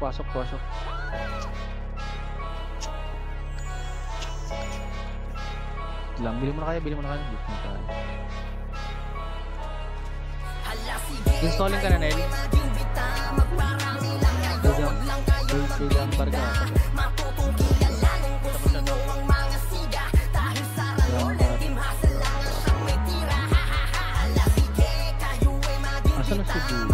Pasok. Lang, bili mo na kaya. Installing ka na, Nel. Bilang barga. Asan na si Bill?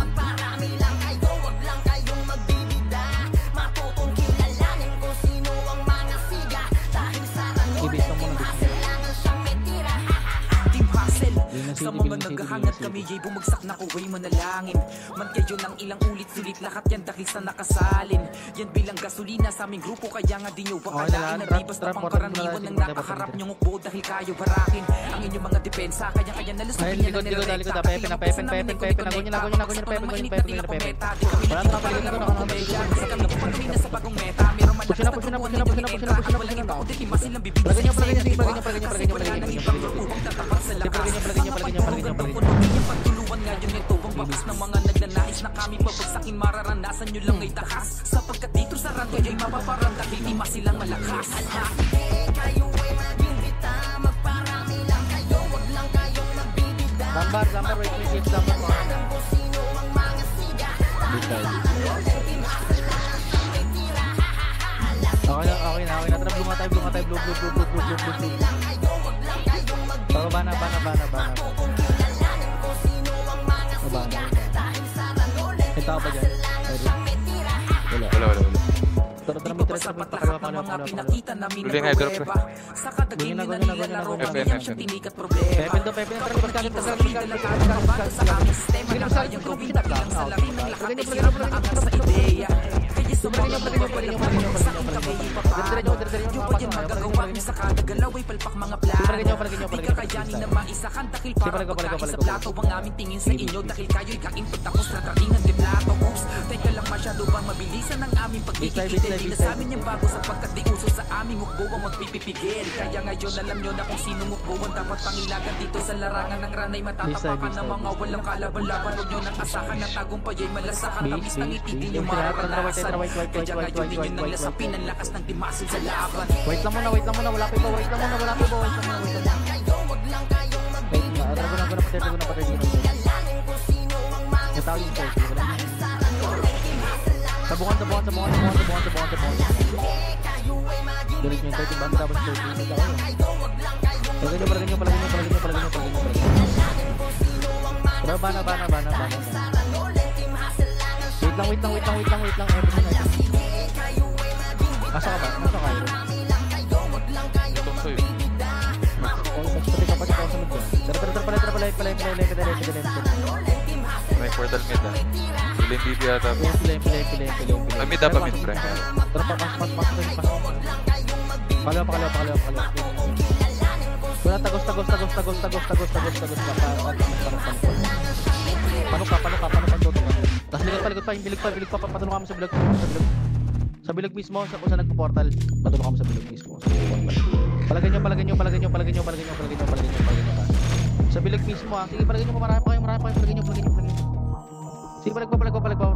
Sa mga naghahangat kami ay bumagsak na kuway manalangin. Man kayo ng ilang ulit-sulit lahat yan dahil sa nakasalin. Yan bilang gasolina sa aming grupo kaya nga di nyo wakalain na di basta pangkaraniwan ng nakaharap nyong ukbo dahil kayo barakin. Ang inyong mga depensa kaya nalusugin yan na nilarekta. Pepe. Wala na kapaligid na ako ng media. Sa kami na pagkami na sa bagong meta. Meron man lakas na pagkuhan ng inientra. At walang iba kundi lima silang bibigay sa iba. Kasi wala nang ibang upang tatapat sa lakas. Pagtuluan ngayon ito ang babas ng mga nagnanais na kami pabagsakin mararanasan nyo lang ay takas sapagkat dito sa ranto ay mapaparang dahil di masilang malakas. Kayo ay maging bita, magparami lang kayo, wag lang kayong magbibida. Lambar, wait, lambar mo. Kung sino ang mga siga, Okay na. Tara, blue. Bana. Ito ba dyan? Wala. Ipapasa lahat ng mga pinakita namin na pruweba. Sa kadaging na nilalaro ngayon siya tinikat problema. Pagkakita sa liga na kakabato sa aming sistema na kayang gawin dakilang salarin ng lahat ay sirap na angat sa ideya. Kaya sumagang mababalik na mga sa aking kami ipapano. Yung pa yan magagawa niyo sa kadagalaw ay palpak mga plano. Di kakayanin na maisakan dahil parang pagkain sa plato. Ang aming tingin sa inyo dahil kayo'y kainpot tapos nataringan de plato. Oops, teka lang masyado bang mabilisan ang aming pagkikita. Di na sa amin yung bago sapagkat di uso sa aming ukbo ang magpipipigil. Kaya ngayon alam nyo na kung sinong ukbo ang dapat pangilagan dito sa larangan ng ranay. Matatapakan ng mga walang kalaban-laban. Huwag nyo nang asakan na tagumpay ay malasakan. Tamis ng ititin yung mararanasan. Kaya ngayon ninyo nang lasapin ang lakas ng timasin sa laban. Wait lang muna. Wala pa iba. Wait lang muna. Wag lang kayong magbibigay. Natawag yung first. Tabukan. Diretso yung 30 banda tapos 30. Palagay nyo. Pero bana. Wait lang. Asa ka ba? Nasa kayo? Ito Pati ka sa mid dyan. Tara. may portal mid ah. Piling DB ata. Piling. Mid apa mid pre? Tara pa, mas. Pakalaw. Wala tagos. Paano ka? Tapos likod pa, bilig pa, patulong kami sa bilog. Sa bilog mismo, kung saan nagpo-portal, patulong kami sa bilog mismo. Palagay nyo pa. Sa bilog mismo ha, sige palagay nyo pa, marami pa kayo, palagay nyo. Sige palag pa,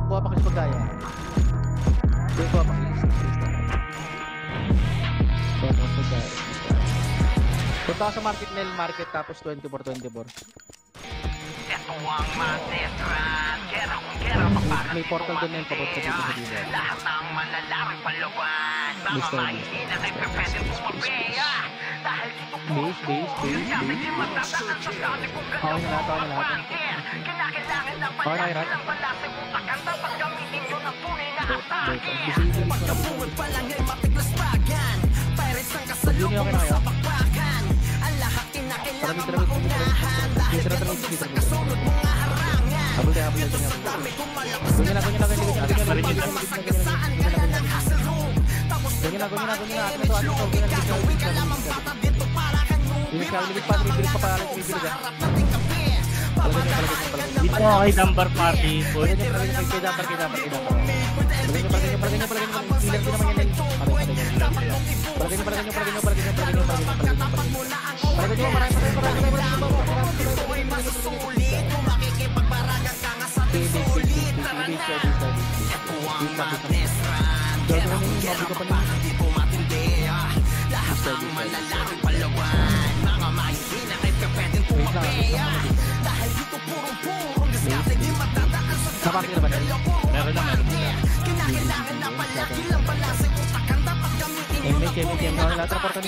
buha pa kasi pagkaya. Sige, buha pa kasi. Punta ka sa market, Nel Market, tapos 24. May portal doon na yung papunta dito sa dito. Lahat ng malalaking paluan, mga mahihina kay pwedeng pumabeya. Dahil dito po, kami di matatakan sa dati kung gano'n po mapangkin. Kinakailangan ng pagkakas ng palasing utakan, dapat gamitin nyo ng tunay na atake. Pagkabungod pa lang ay mapiglaspagan, pirates ang kasalubong sa bakbakan. Ang lahat kinakailangan makunahan, dahil gano'n sa kasunod mga harangan. Dito sa dami kung malakas na masagasaan ka na ng hustle room. Tapos nagbabago yung gagawin ka lamang bata dito para kang movie. Harap natin kape. Dito ako kay Dambar Party. Ito ang madness. Mabig ka pa niya. Napakita ba dahil? Meron na. May traporta.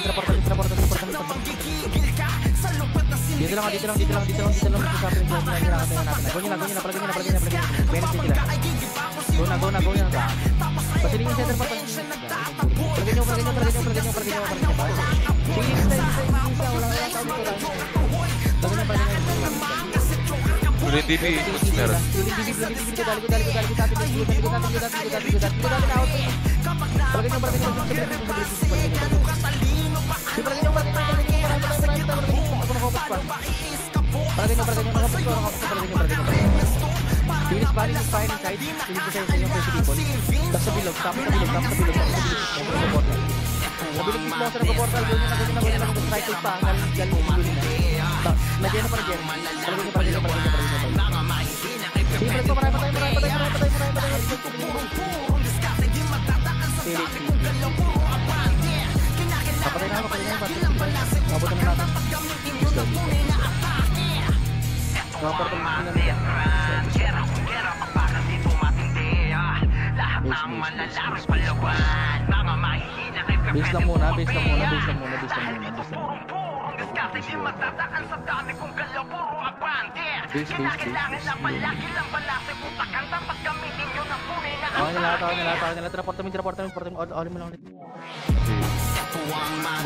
Dito lang. Magkasapin dyan. Gawin nyo na. Palagay nyo na. Benes din sila. Go na. Pasilingin center pa. Palagay nyo. Feeling style. Wala tao dito lang. Palagay nyo. Uling DB, Boots meron. Finish bali is fine inside. Finish sa inyo yung people. Tapos sa bilog. Nabilig is mo sa nagpo-portal. Gawin na. Cycle pa. Galing na. Lagyan na pa rin. Palagay nyo. Sige, palag ko. Marami patay. Papatay na. Mabutan na natin. Portal base lang muna. Base. Traporta mo. Alim mo lang ulit.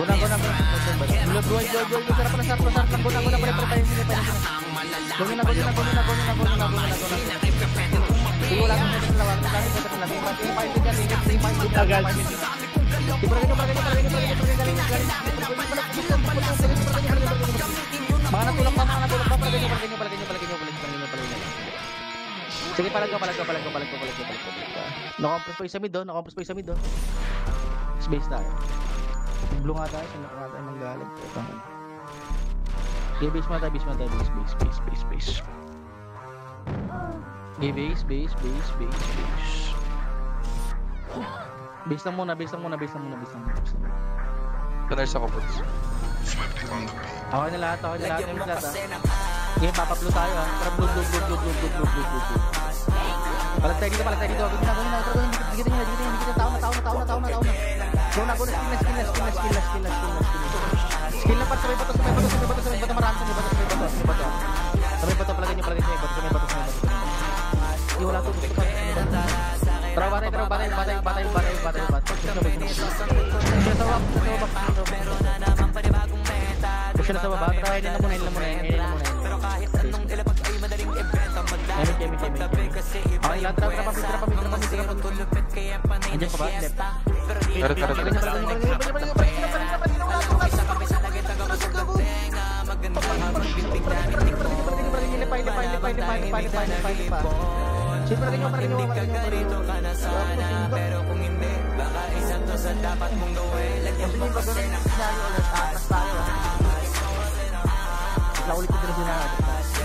Guna. Bulag. Sarap na. Guna. Pare. Guna. Hindi wala kang pwede lawag. Tagal. Mga natulak pa. Palagay nyo. Sige, palag ko. Nakompres pa yung sa mid, oh. Space tayo. Blue nga tayo. Sino nga tayo manggalag. Okay, base mo tayo. Base. Okay, base. Base lang muna. Tuners ako, Boots. Okay na lahat. Okay, papablo tayo, ha. Para blue. Palag tayo dito. Gawin na. Dikit na. Tao na. Go na. Skill na pa. Sabay bato. Marami. Sabay bato. Palagay nyo. Sabay bato. Hindi wala to. Tara, batay. Push na sa baba. Try din na muna. Pero kahit anong ilabag ay madaling ibenta. Okay lang, tara pa. Andiyan pa ba? Pero kung hindi, baka isang to sa dapat mong gawin. Lagyan mo kasi ng scenario ulit. Atas tayo. Naulit ko din na natin. Base.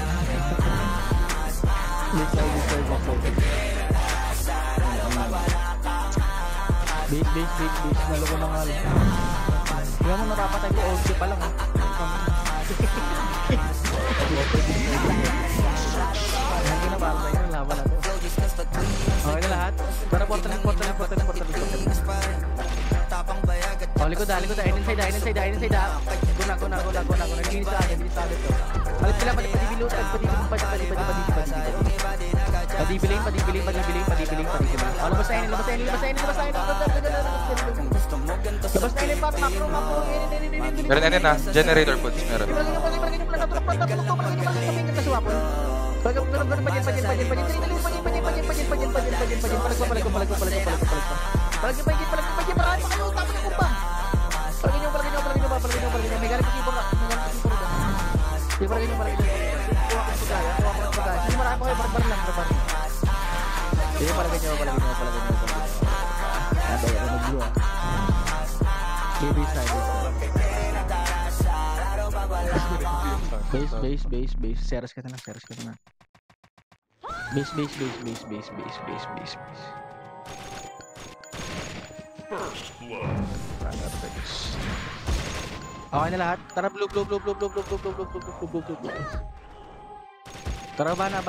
Naloko na nga lang. Tingnan mo, napapatay ko. OG pa lang, ha. Hindi na ba? Yung laban natin. Okay na lahat. Para portal. Oh, likod. Iron side. Guna. Nagdinis sa akin. Palit sila. Padibilutan. Padibilin. Oh, labas na yun. Meron na na. Generator, Boots meron. Base. Seras ka na. Base. Okay na lahat. Tara, blue. Tara, bana.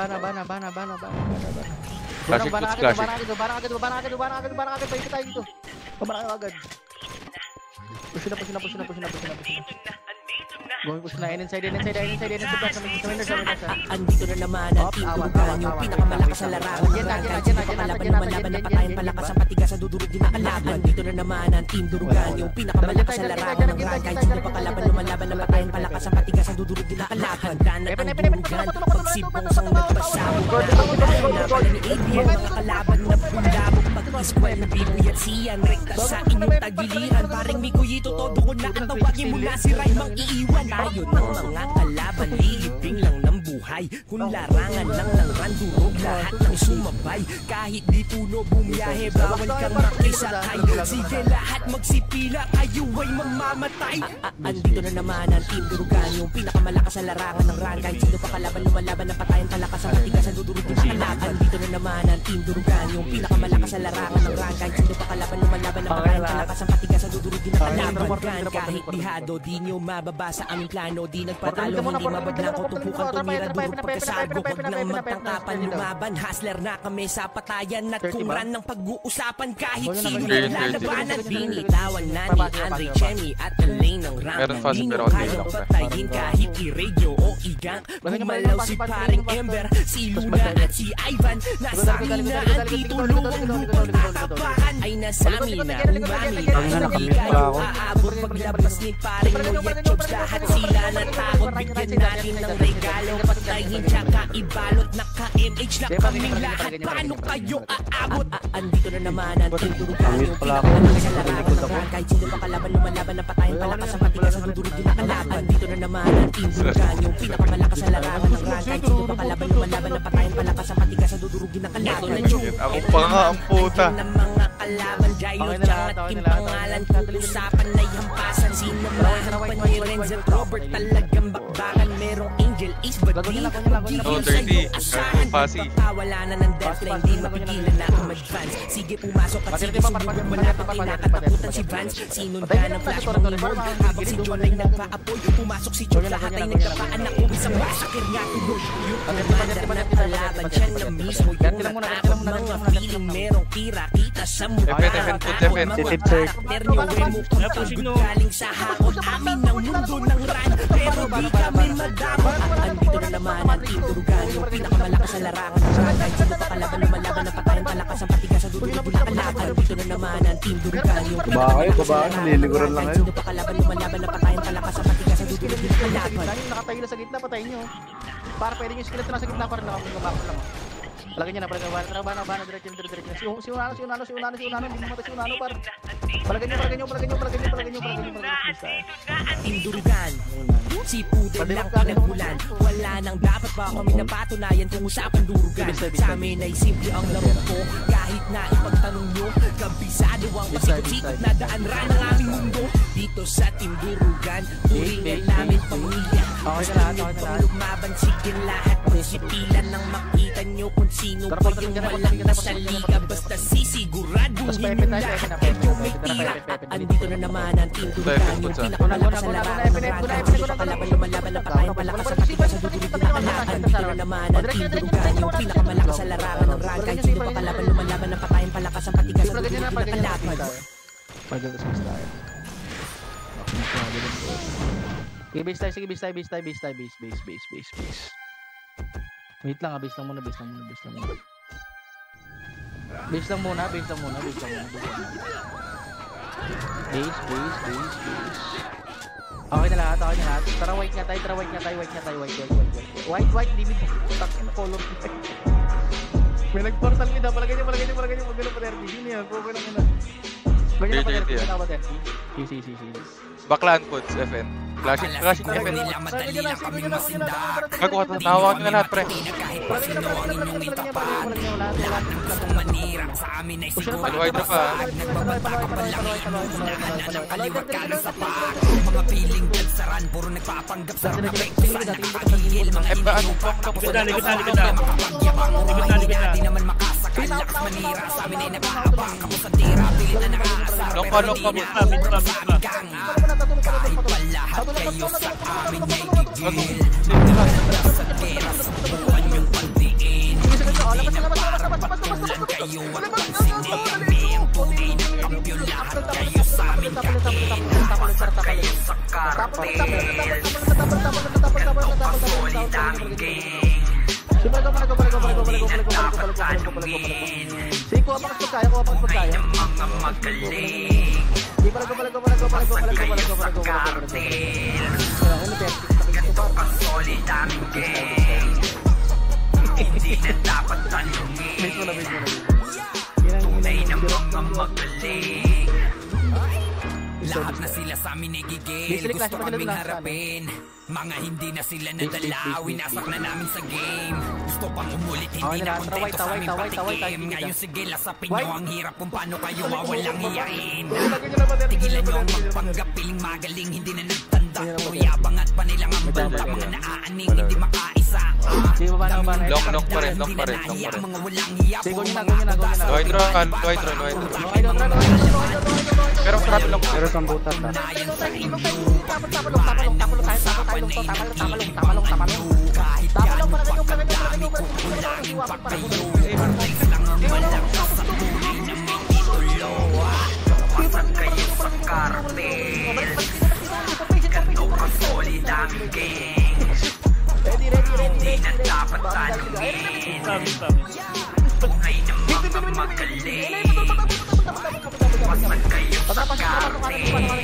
Flashing puts, flashing. Bana agad. Paikot tayo dito. Bana agad. Push na. Going push na. Inside. Andito na naman ang team Durugan, yung pinakamalakas sa larangan ng ranking. Sino pa kalaban lumalaban na patayan palakas ang patigas sa dudurugin na kalaban. Andito na naman ang team Durugan, yung pinakamalakas sa larangan ng ranking. Sino pa kalaban lumalaban na patayan palakas ang patigas sa dudurugin na kalaban. Dana ang Durugan, pagsibong sang nagpasabog. Dahil na pala ni ABM, mga kalaban na pundabog. Pag-iskwel na Biboy at Sian, rekta sa inyong tagiliran. Paring Mikoyito, todo ko na ang tawagin mula si Raymang iiwan. Tayo ng mga kalaban, liliping lang ng buhay. Kung larangan lang ng randurog, lahat ng sumabay. Kahit di puno bumiyahe, bawal kang makisakay. Sige lahat magsipila, kayo ay mamamatay. Andito na naman ang team Durugan, yung pinakamalakas sa larangan ng ranking. Sino pa kalaban lumalaban na patayan palakas ang matigas ang dudurugin na kalaban. Andito na naman ang team Durugan, yung pinakamalakas sa larangan ng ranking. Sino pa kalaban lumalaban na patayan palakas ang matigas ang dudurugin na kalaban. Kahit bihado, di nyo mababasa aming plano. Di nagpatalo, hindi mabaglang ko tumpukan tumira durog pagkasago. Huwag lang magtangkapan, lumaban. Hustler na kami sa patayan at kung ran ng pag-uusapan kahit sino lalabanan. Binitawan na ni Andre Chemi at Elaine ng rank. Di nyo kayang patayin kahit i-radio o igang. Gumalaw si paring Ember, si Luna at si Ivan. Nasa amin na ang titulungan lupang tatapakan. Ay nasa amin na umami na hindi kayo aabot. Paglabas ni paring Noyet Jobs, lahat sila natakot. Bigyan natin ng regalo, patayin tsaka ibalot. Naka-MH na kaming lahat, paano kayo aabot? Andito na naman ang team Durugan, yung pinakamalakas sa larangan ng ranking. Kahit sino pa kalaban lumalaban na patayin palakas ang matigas sa dudurugin na kalaban. Andito na naman ang team Durugan, yung pinakamalakas sa larangan ng ranking. Kahit sino pa kalaban lumalaban na patayin palakas ang matigas sa dudurugin na kalaban. Ako pa nga ang puta. Ng mga kalaban, Jailo Chang at Kim pangalan. Usapan na hampasan, sinamahan pa ni Renzo at Robert. Talagang bakbakan, merong Angel Ace ba di? Hindi yun sa'yo asahan. Pagkawala na ng deathline, di mapigilan na ang mag-advance. Sige pumasok at sige subukan, wala pa kinakatakutan si Vance. Sinunda ng flash pang remote, habang si John ay nagpa-apoy. Pumasok si John, lahat ay nagkapaanak ko. Isang masakir nga tuloy. Yung commander na kalaban, siya na mismo yung natakot. Mga feeling merong tira, kita sa mukha. Mga karakter nyo, remo kung pagod galing sa hakot. Amin ng mundo ng ran, pero di kami madamot. Andito na naman ang team Durugan, yung pinakamalakas sa larangan ng ranking. Sino pa kalaban lumalaban na patayan palakas ang patigas sa dudurugin na kalaban. Andito na naman ang team Durugan, yung pinakamalakas sa larangan ng ranking. Sino pa kalaban lumalaban na patayan palakas ang patigas sa dudurugin na kalaban. Nakatayo na sa gitna, patayin nyo. Para pwede nyo skeleton na sa gitna, para nakapagabako lang. Palagay niya na, bana, direct. Si Unano, hindi mamatay si Unano, par. Palagay niyo. Team Durugan, si Pudel lang pinagmulan. Wala nang dapat ba kami napatunayan kung usapan Durugan. Sa amin ay simple ang laro ko, kahit na ipagtanong nyo. Kabisado ang pasikot-sikot na daan-ran ng aming mundo. Dito sa Team Durugan, turingan namin pamilya. Gusto nyo pang lumaban, sige lahat magsipilan nang makita nyo kung sino pa yung malakas sa liga. Basta sisiguraduhin nyo lahat kayo may tira. Andito na naman ang Team Durugan, yung pinakamalakas sa larangan ng ranking. Sino pa kalaban lumalaban na patayan palakas sa patigas sa dudurugin na kalaban. Andito na naman ang Team Durugan, yung pinakamalakas sa larangan ng ranking. Sino pa kalaban lumalaban na patayan palakas sa patigas sa dudurugin na kalaban. Pagdalas mas tayo. Sige, base tayo. Wait lang, base lang muna. Base Okay na lahat. Tara white nga tayo. White, limit. Utak na color. May nag-portal nyo. Palagay nyo. Magano pa 30. Yun yan. Okay lang yun. Ganyan pa 30. Si. Baklaan puts, FN. Flashing FN. Magkuha ito. Tawag nga lahat, pre. Maluhay na pa. Mga piling dansaran, puro nagpapanggap sa kapekto. Saan nakahihil, mga email, mga kapag. Di naman makasak Kalakas manira sa amin ay nag-aabang. Kapos sa tira, pilit na nakaasar. Long pa, long pa. Kahit pa lahat kayo sa amin ay gigil. Sa gera, sa buwan yung pandiin. Hindi nagpapatulan kayo at pansinin kami. Ang tunay na kampyo, lahat kayo sa amin kain. Pasok kayo sa kartel. Ganto pa solid aming gang. Hindi na dapat tanungin. Tunay na mga magaling. Pasok kayo sa kartel. Ganto pa solid aming gang. Hindi na dapat tanungin. Tunay na mga magaling. Lahat na sila sa amin nagigil. Gusto kaming harapin. Mga hindi na sila nadala. Winasak na namin sa game. Gusto pang umulit, hindi na kontento sa aming patikim. Ngayon sige, lasapin nyo ang hirap kung paano kayo wawalang hiyain. Tigilan nyo ang magpanggap, piling magaling, hindi na nagtanda. Puyabang at panilang ang banda. Mga naaaning, hindi makaisa. Long pa rin. Mga walang hiya po, Low hydro. Pero sarado lang. Pero sa butas ha. Pasag kayo sa kartel. Ganto ka solid aming gang. Hindi na dapat tanungin. Tunay na mga magaling. Pasag kayo sa kartel.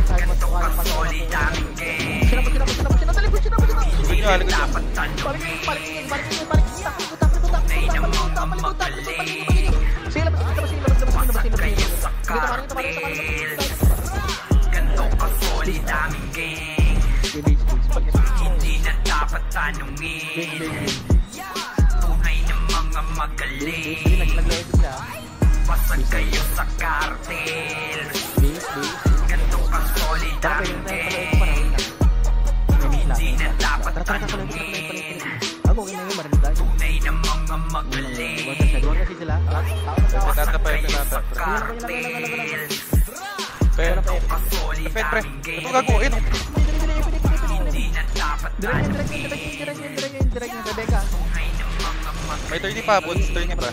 Ganto ka solid aming gang. Hindi na dapat tanungin. Tunay na mga magaling. Pasag kayo sa kartel. Ganto ka solid aming gang. Hindi na dapat tanungin. Tunay na mga magaling. Pasag kayo sa kartel. Ganto ka solid aming gang. Hindi na dapat tanungin. Tunay na mga magaling. Pinata pa yun, pinata. Kartel. Pero, Ganto ka solid pre. aming gang. Ito gagawin. Hindi na dapat tanungin. Rebecca. Tunay na mga May magaling. 30 pa, buds 30 pa.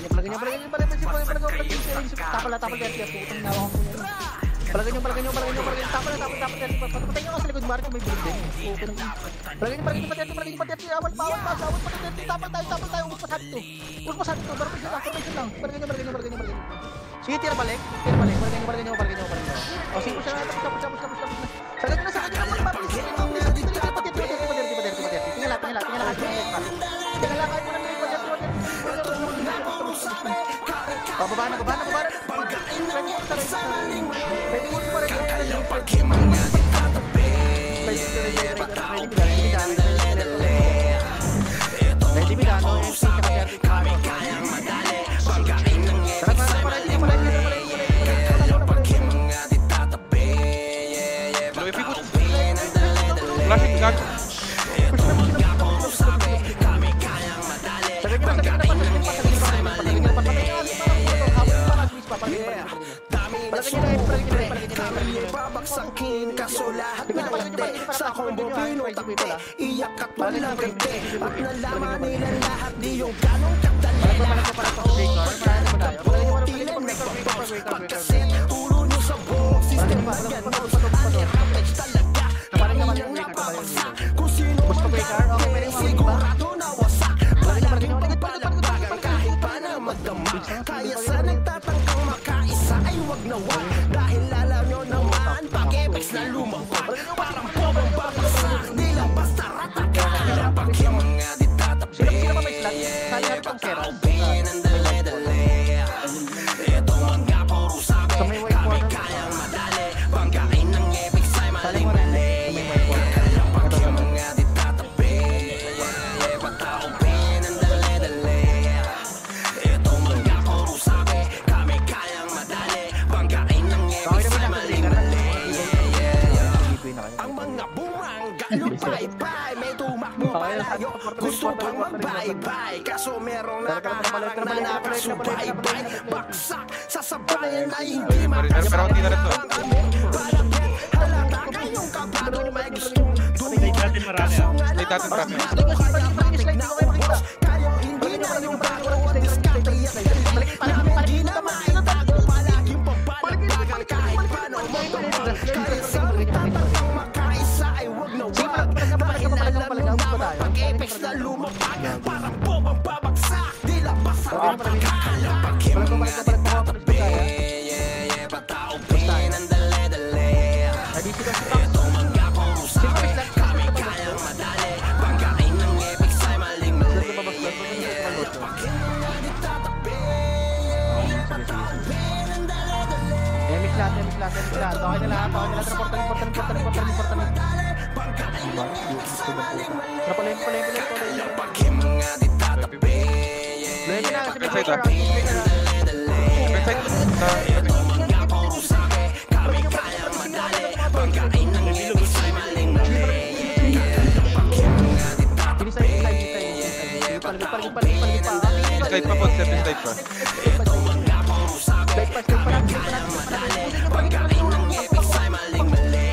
Palagay nyo, tapal, patay nyo ka sa likod, Marco, may bulig din. Palagay nyo, pati, awal pa, tapal tayo, huwag masabi to, formation lang, palagay nyo. Sige, tira balik, palagay nyo. O, sige, push na, tapos. Sagad nyo na, magpapagis. Tingala, kahit mo na, Bababa na. Flashing gun. Babaksakin kaso lahat na lagde sa combo pinutakte. Iyak at walang gante. At nalaman nila lahat di yung ganong katali. Pagkaset ulo nyo sa buhok system na ganon. Anti-rampage talaga. Kaya nga babaksak. Kung sino magkakate sigurado na wasak. Malaking pagpalagbagan kahit pa na magdama. Kaya sa nagtatangkang makaisa ay wag na wag. Dahil alam nyo naman pag-epex na lumabag. Parang pobang babaksak. Di lang basta rataka. Kapag yung mga di tatabi. Saubin ang dali-dali. Ito mga puro sabi. Kami kayang madali. Banggain ng epex ay maling mangga, lupay-pay, may tumakbo palayo, gusto pang magbay-bay, kaso merong nakaharang na nakasubaybay, baksak, sasabayan ay hindi makasabang kami, palapit, halata kayong kabado, may gustong Natin marami ah. Late natin marami. kayo hindi na yung bago, diskarte at namin ginawa, itago palaging pagbalik-bagan kahit paano magtubag, kaya sa tatang makaisa ay wag na wag, dahil alam mo naman pag-epex na lumapag, parang bomang babagsak, di labas ang pagkakalapag, mga ditatabi, patao pin ang dali-dali, etong mga purusabi, kami kayang madali, pagkain ng epex ay maling-mali, pagkin mga ditatabi, patao pin ang dali-dali, Mix natin. Okay na lahat. Important. pagkin mga ditatabi, mga purusabi, kami kayang madali, pagkain ng epex ay maling-mali, pagkin mga ditatabi, Slide pa po, step slide pa. etong mga purusabi, kami kayang madali, pagkain ng epex ay maling-mali.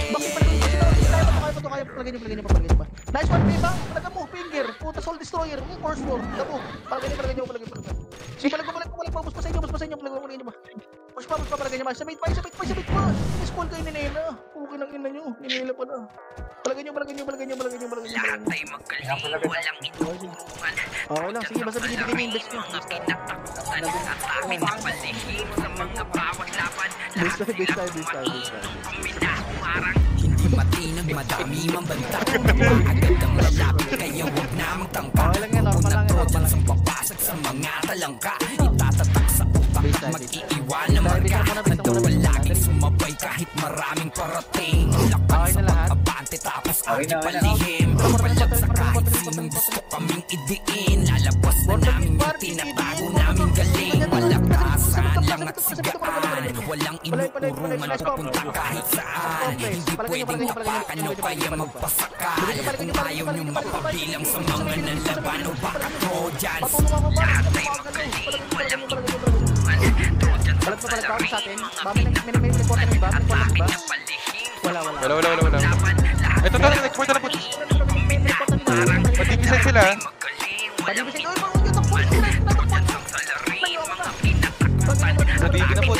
Palagay niyo pa. Nice one, Beba. Talaga mo, finger. Puta, soul destroyer. Force war. Dabo. Palagay niyo. Sige, balik pa. Bus pa sa inyo. Palagay niyo ba? Push pa, palagay niyo ba? Sabit pa. School kayo ni Nena. Okay lang ina niyo. Ninila pa na. Palagay niyo. Lahat ay magaling, walang inuurungan. Okay lang, sige. Basta binibigay niyo yung best niyo. Mga kinatakutan sa amin na palihim sa mga bawat laban. Lahat sila kumain, paminahumarang. Hindi matinag, madami mambanta. Agad ang lalapit, kaya huwag na magtangka. Okay lang yan, normal lang yan. Trojans ang papasag sa mga talangka. Itatatak sa utak at mag-iiwan na marka. Nandun laging sumabay kahit maraming parating. Lakpan sa pag-abante tapos ang ipalihim. Palag sa kahit sinong gusto kaming idiin. Lalabas na namin yung tinatago namin galing. Malakasan lang at sigaan. Walang inuurungan papunta kahit saan. Hindi pwedeng mapakan nyo kaya magpasakal. Kung ayaw nyo mapabilang sa mga nalaban o baka Trojans. Lahat ay magaling, walang inuurungan. Trojans ang salarin, mga pinakakutan at akin na palihim. Wala. Ito na, export na po. Pag-ibisay sila. Nadigi na po.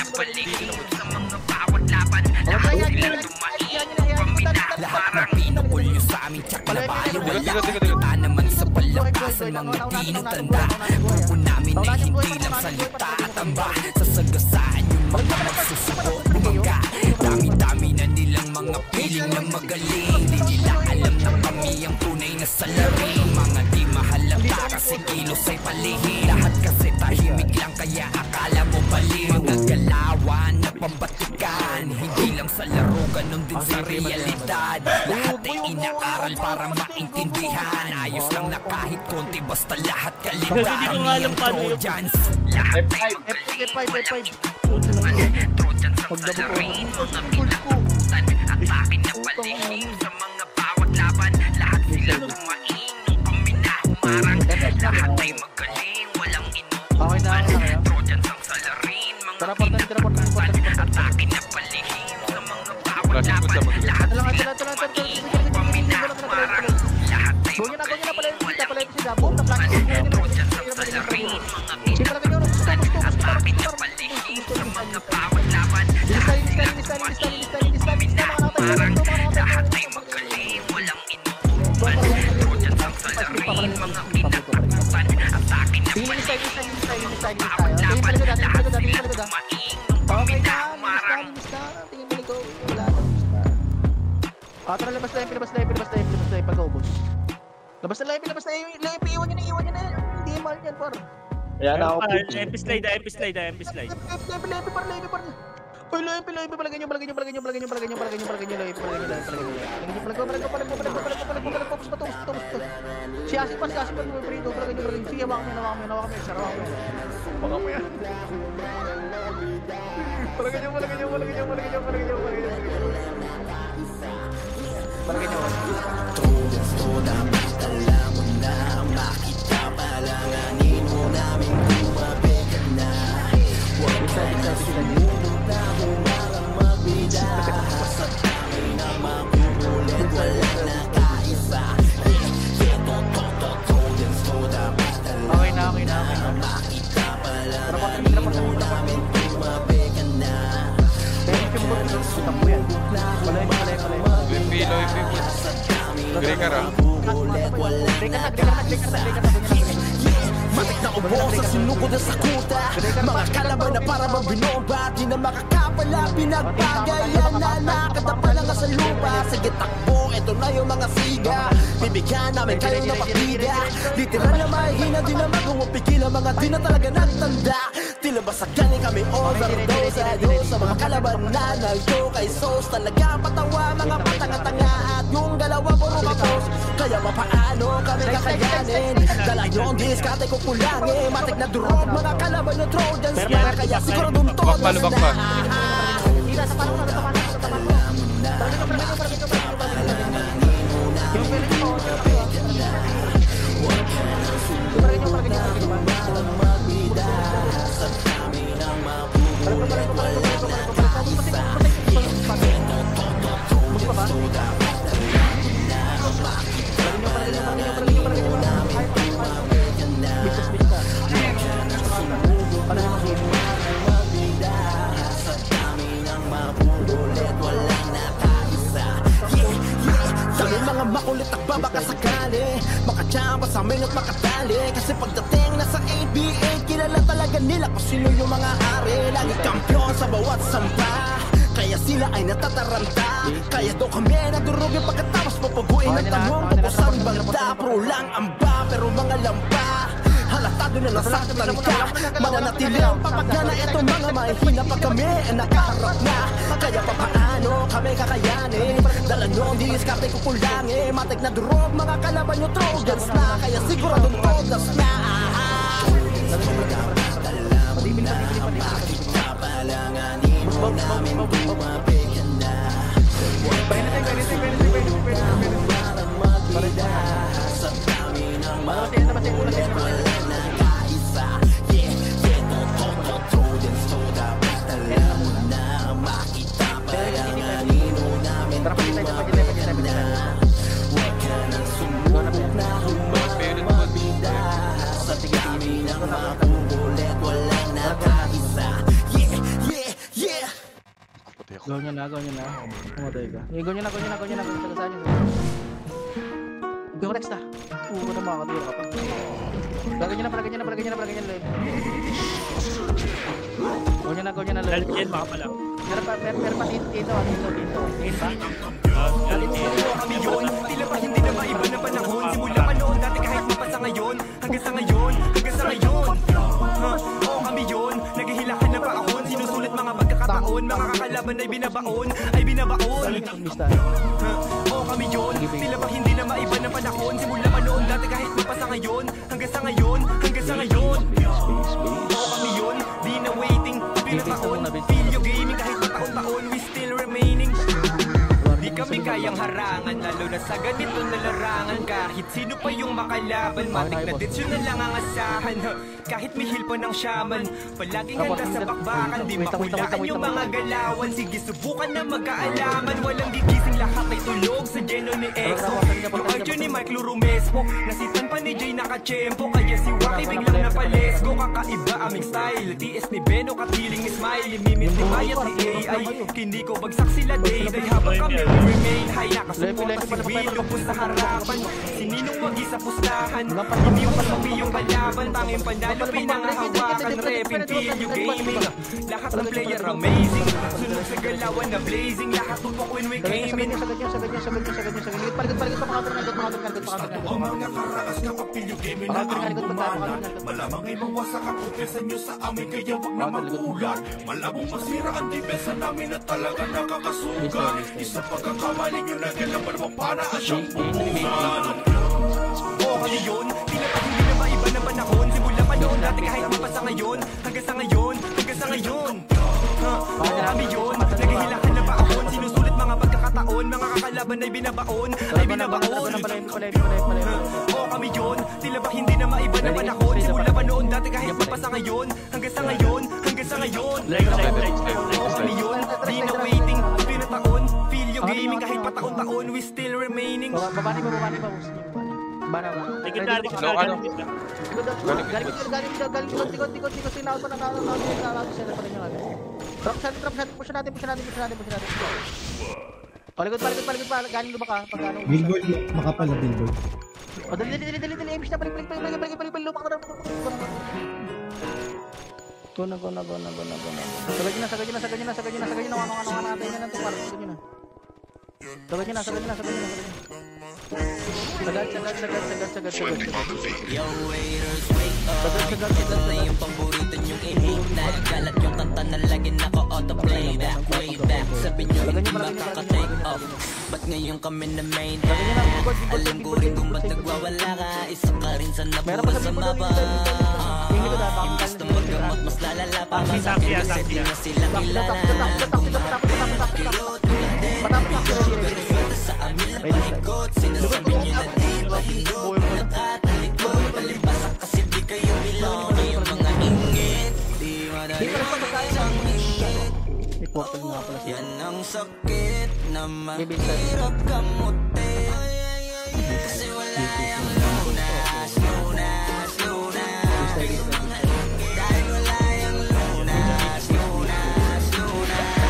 Lahat ng pinukulyo sa aming tsak na bayo. Wala naman sa palakasan mga di nagtanda. Grupo namin ay hindi lang salita at tamba. Sasagasaan yung mga magsusuko bumaga. Dami-dami na nilang mga piling na magaling. Di nila alam na kami ang tunay na salarin. Mga di mahalata kasi kilos ay palihim. Lahat kasi tahimik lang kaya akala mo baliw. Mga galawan na pambatikan. Hindi lang sa laro, ganun din sa realidad. Lahat ay inaaral para maintindihan. Ayos lang na kahit konti basta lahat kaligtaan. Kami ang Trojans. Lahat ay magaling, walang Trojans ang salarin. Mga pinakakutan at akin na palihim. Sa mga bawat laban, lahat sila tumain. Paminahumarang. Lahat ay magaling, walang inuurungan. Trojans ang salarin. Mga pinakakutan at akin na palihim. Sa mga bawat laban, lahat sila tumain. Paminahumarang. Lahat ay magaling, walang inuurungan. Trojans ang salarin. Mga pinakakutan at akin na palihim. Sa mga bawat laban, lahat sila tumain. Paminahumarang. Lahat ay magaling, walang inuurungan. Trojans ang salarin. Mga pinakakutan at akin na palihim. Sa mga bawat laban, lahat sila tumain. Paminahumarang. Tara, labas na yung pagkaubos. Labas na live, iwan nyo na. Hindi mahal yan, par. Ayan ako. MP slide. Live, par. Uy, live, palagay nyo, live. Si Asik pa, may prito, palagay nyo. Sige, hawakan mo yan, sarawa mo yan. Hawakan mo yan. Palagay nyo. Palagay niyo. Okay na. Gray ka ra. Matik na ubo sa sinugod na sakuta. Mga kalaban na para bang binomba. Di na makakapala, pinagbagayan na nakatapa lang sa lupa. Sige takbo, eto na yung mga siga. Bibigyan namin kayo ng partida. Literal na mahihina, di na magumupikil ang mga di na talaga nagtanda. Tila ba sa galing kami overdose. Adios sa mga kalaban na nagto kay Sos. Talaga patawa, mga patanga-tanga. At yung galawa puro kapos. Kaya mapaano kami kakayanin. Dala yung diskate ko kulangin. Matik na durog, mga kalaban yung Trojans na. Kaya siguro dun todas na. Lubak pa. Makulit at babaka sakali, makachamba sa amin at makatali. Kasi pagdating na sa ABA, kilala talaga nila kung sino yung mga hari. Lagi kampiyon sa bawat sampa, kaya sila ay natataranta. Kaya doon kami nadurugin pagkatapos papaguin ang tanong kung saan bangda. Pro lang amba, pero mga lampa halatado na nasaktan ka. Mananatili ang papagana, eto mga mahihina pag kami ay nakaharap na. Kaya papaano kami kakayanin. Dala nyo ang diskarte ko kulangin. Matik na durog, mga kalaban nyo Trojans na. Kaya siguradong todas na. Gawin niya na. Pumatay ka. Gawin niya na. Tagasaan niyo. Gawin next na. Uwa na makakatira ka pa. Gawin niya na. Gawin niya na. Gawin niya na. Lalagyan, makapala. Pero pa tinto. Kami yun, tila pa hindi na maiba na panahon. Simula pa noon, dati kahit pa sa ngayon. Hanggang sa ngayon. Oo kami yun, naghihilakan na paahon. Sinusulit mga pagkakataon, mga kakalaban ay binabaon. Oo kami yun, tila pa hindi na maiba na panahon. Simula pa noon, dati kahit pa sa ngayon. Hanggang sa ngayon. Oo kami yun, di na waiting. Pinataon, video gaming kahit pa taon-taon. We still remaining. Di kami kayang harangan, lalo na sa ganito na larangan. Kahit sino pa yung makalaban, matik na ditch yun na lang ang asahan. Kahit mihil pa ng shaman, palaging handa sa bakbakan. Di makulaan yung mga galawan. Sige subukan na magkaalaman. Walang gigising, lahat ay tulog sa geno ni Exo. Yung audio ni Mike Lurumespo, nasitan pa ni Jay nakachempo. Kaya si Waki biglang napalesgo. Kakaiba aming style, TS ni Beno katiling ni Smiley. Mimit ni Mayat ni AI, kindi ko bagsak sila day-day. Habang kami remain high, nakasuporta si Will lupos sa harapan. Sininong wagi sa pustahan, hindi mo sabi yung kalaban. Tanging panalo pinangahawakan, repin, feel you gaming. Lahat ng player amazing, sunod sa galawan na blazing. Lahat tupok when we came in. Ang mga karakas na kapilyo gaming na amumanan. Malamang ay mawasak ang kumpiyansa nyo sa amin, kaya wag na magulat. Malabong masira ang depensa namin na talaga nakakasugat. Isa pagkakamali nyo na galaban mo para asyang bubukan. Oo kami yun, tila pa hindi na maiba na panahon. Simula pa noon, dati kahit pa sa ngayon. Hanggang sa ngayon. Oo kami yun, naghihilakan na paahon. Sinusulit mga pagkakataon. taon, mga kakalaban ay binabaon. Ay binabaon. Oo kami yun, tila ba hindi na maiba na panahon. Simula pa noon dati kahit pa sa ngayon. Hanggang sa ngayon, hanggang sa ngayon. Oo kami yun, di na waiting. Pinataon, feel yung gaming kahit pa taon-taon. We still remaining. Babani ba? Bana. Galing Tikot, sinawat pa na sila pa rin yung ano. Trap shot, push natin. Paligod pa, galing luba ka, pag ano. Billboard, makapal na billboard. O, dali, Amish na, balik, lupa ka na. Go na. Sagad nyo na, ano natin yan ang tukar, sagad nyo na. Sagad nyo na. Sagad. Yo waiters, wake up. Ito na yung paborito nyong i-hate na. Galat yung kanta na lagi naka-autoplay back, way back. Sabi nyo hindi makaka-take off. Ba't ngayon kami na main act? Alam ko rin kung ba't nagwawala ka. Isa ka rin sa nabuhay sa mapa. Imbis na magkamot, mas lalala pa. Masakit kasi di na sila kilala. Kirot, sa amin lang palikot. Sinasabi nyo na di ba hindot natatalikod. Palibasa kasi di kayo bilong. Yung mga ingit di madali sang ingit. Yan ang sakit na mahirap kamutin. Kasi wala yung lunas. Dahil wala yung lunas. Kasi wala yung lunas.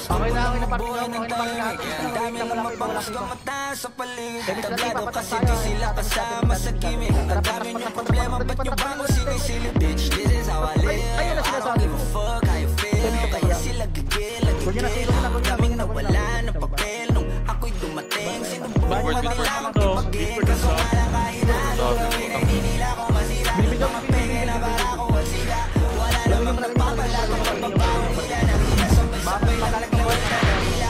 Okay na parang ang daming mapangos kamata sa paligid. Tablado kasi di sila kasama sa gimmick. Ang dami niyong problema, ba't nyo bang sinisilip? Bitch, this is how I live. I don't give a fuck how you feel. Kaya sila gigil, ang daming nawala ng papel. Nung ako'y dumating, sinubukan nila magpipagin. Kaso wala kahinaan, gawin ay di nila ko masira. Lumapingin na para ko masira. Wala namang nagpapalago, pagbabago nila na nila. Sabay-sabay na naglawan na nila.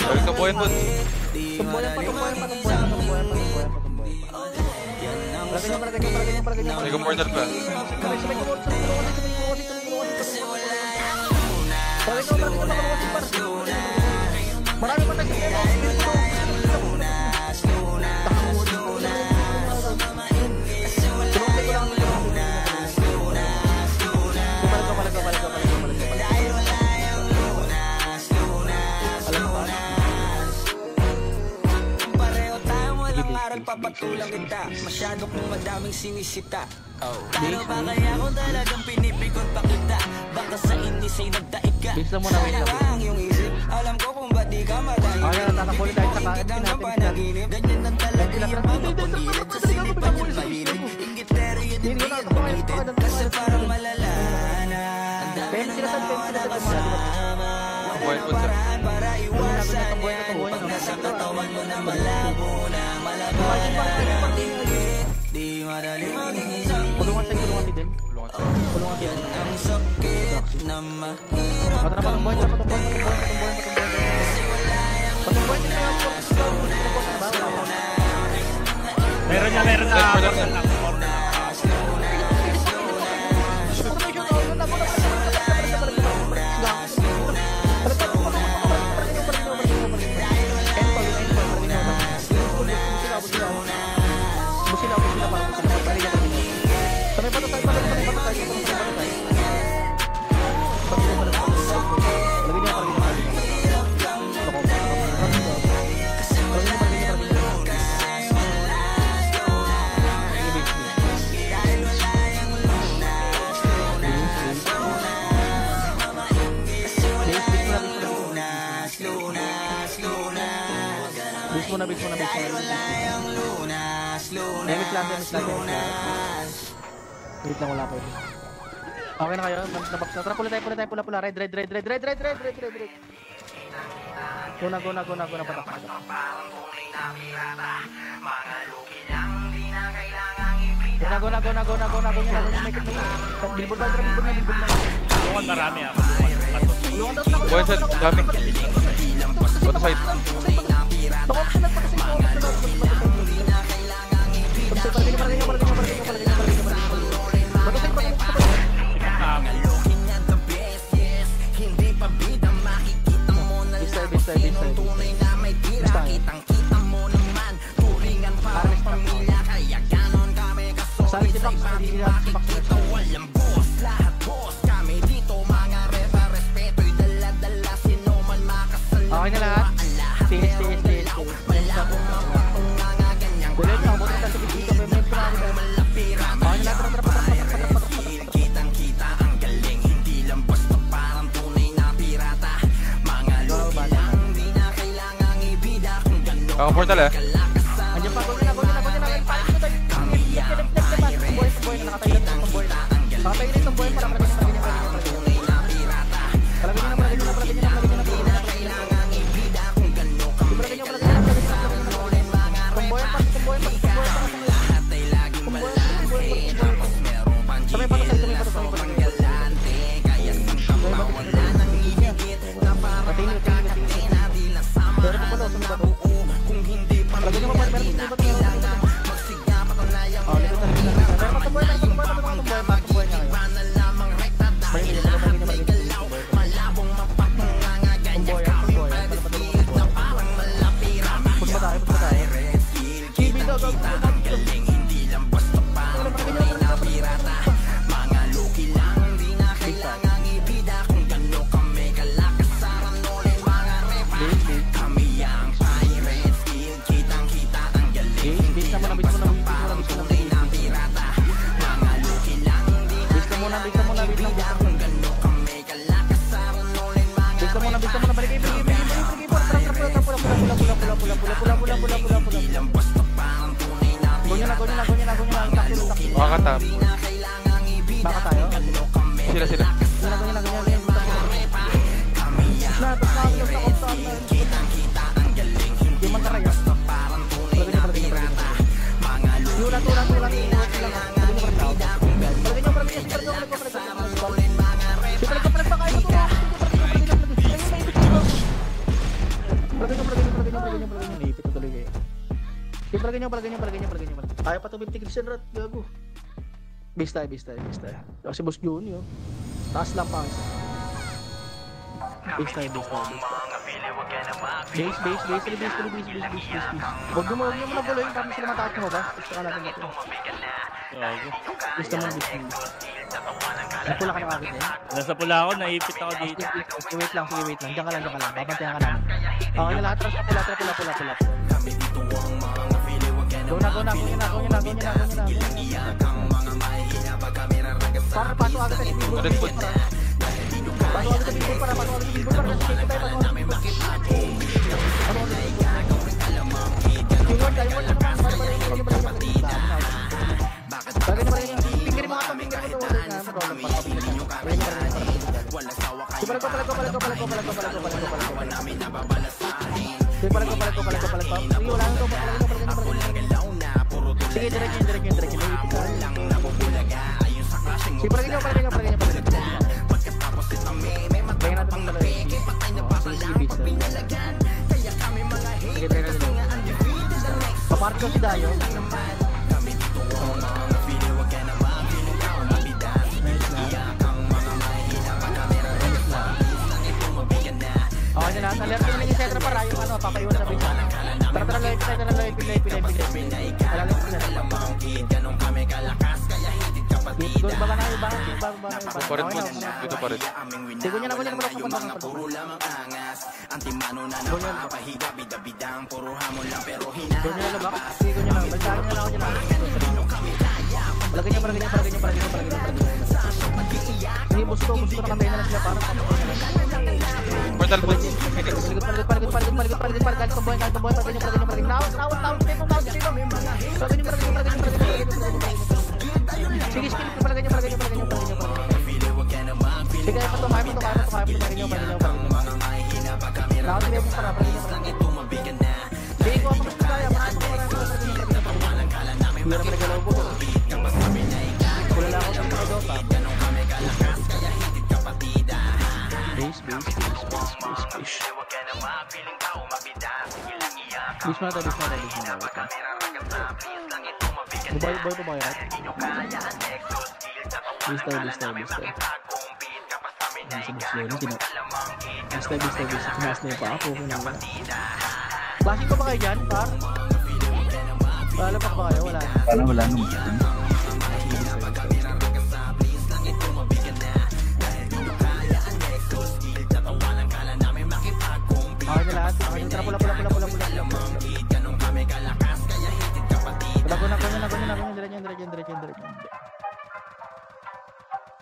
Balik ka buhay doon. Balik ka mortal pa. Marami pa papatulang kita, masyado kong madaming sinisita. Paano ba kaya kung talagang pinipikot pa kita? Baka sa inis ay nagdaig ka. Sana ang iyong isip. Alam ko kung ba't di ka madahil. Magkagandang kang panaginip. Ganyan lang talaga yung mapapagilid. Sa sinipan yung mahilig. Ingitero yun hindi yan ulitin. Kasi parang malala na. Ang dami ng mga nakasama. Walang paraan para iwasan yan. Pag nasa katawan mo na malabo na. Di madali maging isang Pulungan din. yan ang sakit na mahirap kamutin. Kasi wala yung Meron na. Base mo na. Wait lang, wala pa yun. Okay na kayo? Nabox na. Tara, pula tayo. Red. Go na, patak. Go na. Billboard na. Bukan marami ako. Buhay sa dami. Bota side. Okay na lahat. Tiis. Tuloy lang, buti na sa dito. Okay na lahat. Ako portal eh. Andiyan pa, go na. Boy na nakatayo na itong boy. Nakatayo na itong boy para palagay niya. Makakatap. Baka tayo? Sila. Palagay niyo. Ayaw pa ito 50 kills yan, Rat. Gago. Base tayo. Kasi Boss Juni, oh. Taas lang pa. Base tayo. Base. Huwag mo na buloy. Tapos sila matakot mo ba? Gusto ka natin natin. Gusto mo na base. Napula ka na kakit eh. Nasa pula ako, naipit ako dito. Wait lang. Diyan ka lang. Babantayan ka namin. Okay na lahat. Pula. Go na. Para paso agad sa billboard. Paso agad sa billboard para sige, diretso. Si palagay niyo. Kaya natin ang malay. Sige, papark ko si Dayo. Okay na lahat. Alert ko na yung setra para yung papaiwan sa bisa. Tara, live. Doon ba na yung Dito pa rin. Sigo niya na malok ka pa. Doon niya na labak. Sigo niya na. Balsahan niya na ako niya na. Palagay niya. Hindi, gusto na kamay na sila para Portal po. Paligid. Tomboy. Sige, palagay niyo. Sige, patumay niyo. Lahat niyo para sige ko mas kaya Hindi naman nagalaw po. Wala lang ako ng mga dopa. Base. Bis mo na tayo. Boy pa ba yan? Bista. Tinas na yung pa ako. Flashing pa ba kayo dyan, par? Lalapak ba kayo? Wala. Parang wala naman. Okay na lahat. Okay na pula. Diretso.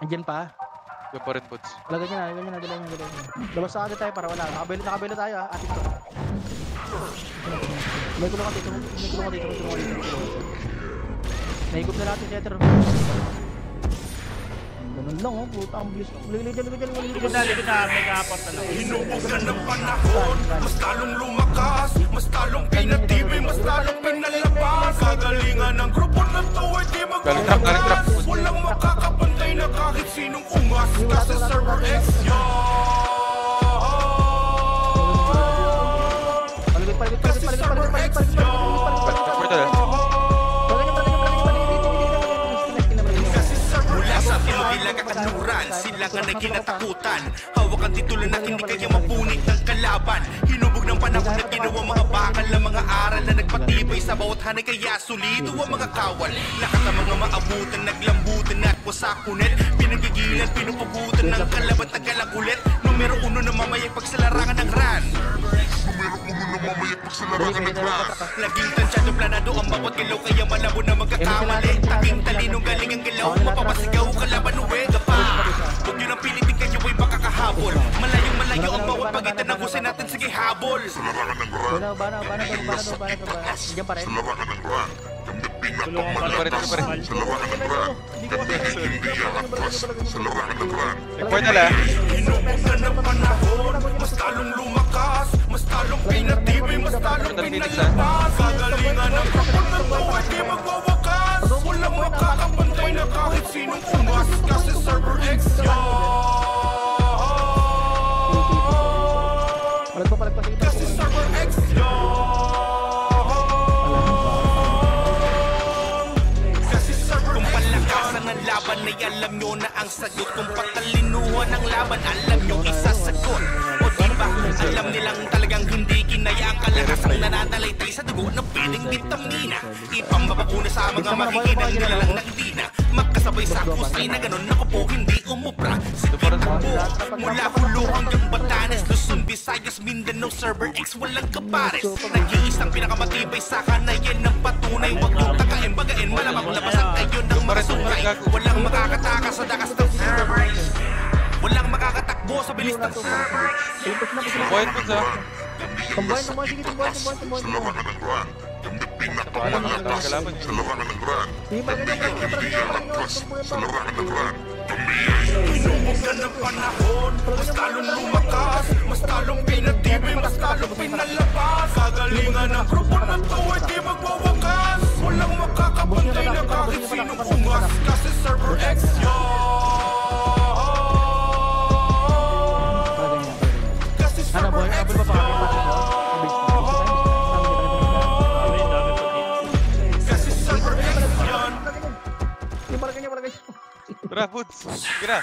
Andiyan pa. Yung pa rin, Buds. Wala ganyan na. Labas sa atin tayo para wala. Nakabelo tayo ah. Atin to. May kulungan dito. Nahigop na natin, Jeter. Ganun lang oh, puta ang bilis. Likod na, may kapot na lang. Hinubugan ng panahon, mas talong lumakas, mas talong pinatibay, mas talong pinalabas. Kagalingan ng grupo na to ay di magpapalas. Walang makakapantay na kahit sinong ungas. Kasi Server X yan. Kasi Server X yan. Kanluran, sila nga na kinatakutan. Hawakan titulo na hindi kaya mapunit ng kalaban. Hinubog ng panahon na ginawa mga bakal na mga aral na nagpatibay sa bawat hanay kaya solido ang mga kawal. Lakat ng mga maabutan, naglambutan at wasakunet. Pinagigilan, pinupugutan ng kalaban tagalang ulit. Numero 1 na mamayag pagsalarangan ng ran. Laging tansyado planado ang bawat galaw kaya malabo na magkakamali. Taking talinong galing ang galaw, mapapasigaw kalaban uwega pa. Huwag nyo nang pilitin kayo ay baka kahabol. Malayo ang bawat pagitan ng husay natin, sige habol. Sa larangan ng ran, Diyan pa rin. sa larangan ng ran, kami pinapamalakas. Sa larangan ng ran, kami hindi aatras. Sa larangan ng ran, Point na lang. hinubugan ng panahon, mas talong lumakas, mas talong pinatibay, mas talong pinalabas. Kagalingan ng kapon ng bawat di magwawakas. Walang makakapantay na kahit sinong ungas. Kasi Server X yan. Kasi Server X yan. Kasi Server X yan. Kung palakasan ang laban ay alam nyo na ang sagot. Kung patalinuhan ang laban, alam nyo isasagot. O diba, alam nilang talagang hindi kinaya ang kalakasang nananalaytay sa dugo na pwedeng vitamina. Ipambabakuna sa mga makikinang nila lang na hindi na magkasabay sa kusay na ganon. Ako po hindi umubra. Sige po, mula Hulo hanggang Batanes, Luzon, Visayas, Mindanao, Server X, walang kapares. Nag-iisang pinakamatibay sa kanayan ng patunay. Huwag yung takain, bagain, malamang labasan kayo ng mga sungay. Walang makakatakas sa dakas ng Server X. Walang makakatakbo sa bilis ng Server X. Point, Buds ah. Tumbuhin. Sa larangan ng ran, kami pinapamalakas. Sa larangan ng ran, kami hindi aatras. Sa larangan ng ran, kami ay hinubugan ng panahon, mas talong lumakas, mas talong pinatibay, mas talong pinalabas. Kagalingan ng grupo na to ay di magwawakas. Walang makakapantay na kahit sinong ungas. Kasi Server X yan. Kasi Server X yan. Kasi Server X yan. Tara, Buds. Sige na.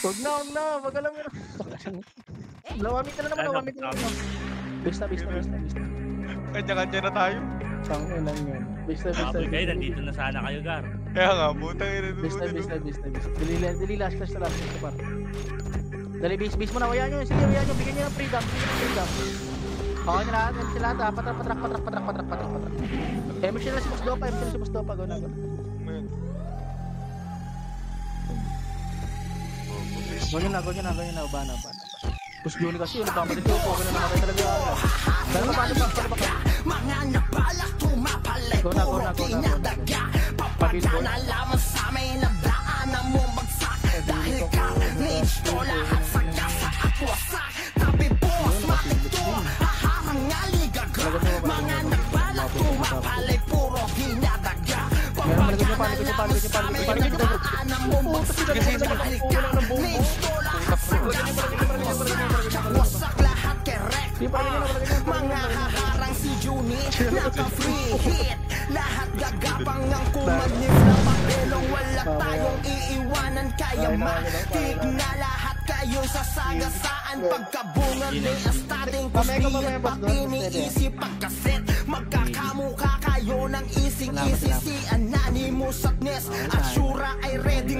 Huwag na. Wag alam yun. Lawamit na naman. Bista. Kanya-kanya na tayo. Tangin lang yun. Bista. Kayo, nandito na sana kayo, Gar. Kaya nga, butang ina. Bista. Dali, last par. Dali, bis mo na. Wayan nyo. Sige, wayan nyo. Bigyan nyo ng freedom. Okay na lahat. Sila lahat. Patrak. Emission na si Boss Dopa. Go na. Ganyan na. Bana. Push Juni kasi yun. Papalit ko. Okay na naman talaga. Dahil paano ba? Mga nabalak tumapalay. Go na. Papunta na lamang sa amin na daanan mo bagsak. Dahil carnage to lahat sa kasa at wasak. Tabi boss, matito, hahangali gaga. Mga nabalak tumapalay, puro hinadaga. Papunta na lamang sa amin na daanan mo bagsak. Dahil carnage to lahat sa kasa at wasak. Wasak lahat kerek. Mga haharang si Juni, naka-free hit. Lahat gagapang ang kumanif ng papelong wala tayong iiwanan. Kaya matik na lahat kayo sa sagasaan. Pagkabungan ni astating kusbiyan pa iniisip pagkaset. Magkakamukha kayo ng ising-isi. Si Anonymous at Ness at Shura ay ready.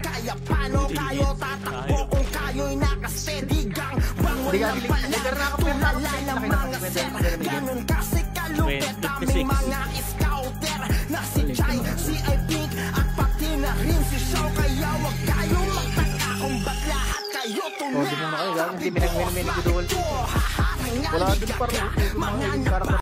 Kaya paano kayo tatakbo kung kayo'y nakasteady gang? Bangon lang pala, tulala ng mga set. Ganon kasi kalupit aming mga scouter. Na si Chai, si I Pink at pati na rin si Shaw. Kaya wag kayo magtaka kung ba't lahat kayo Di mo na kayo, hindi minang-minang-minang. Wala din parang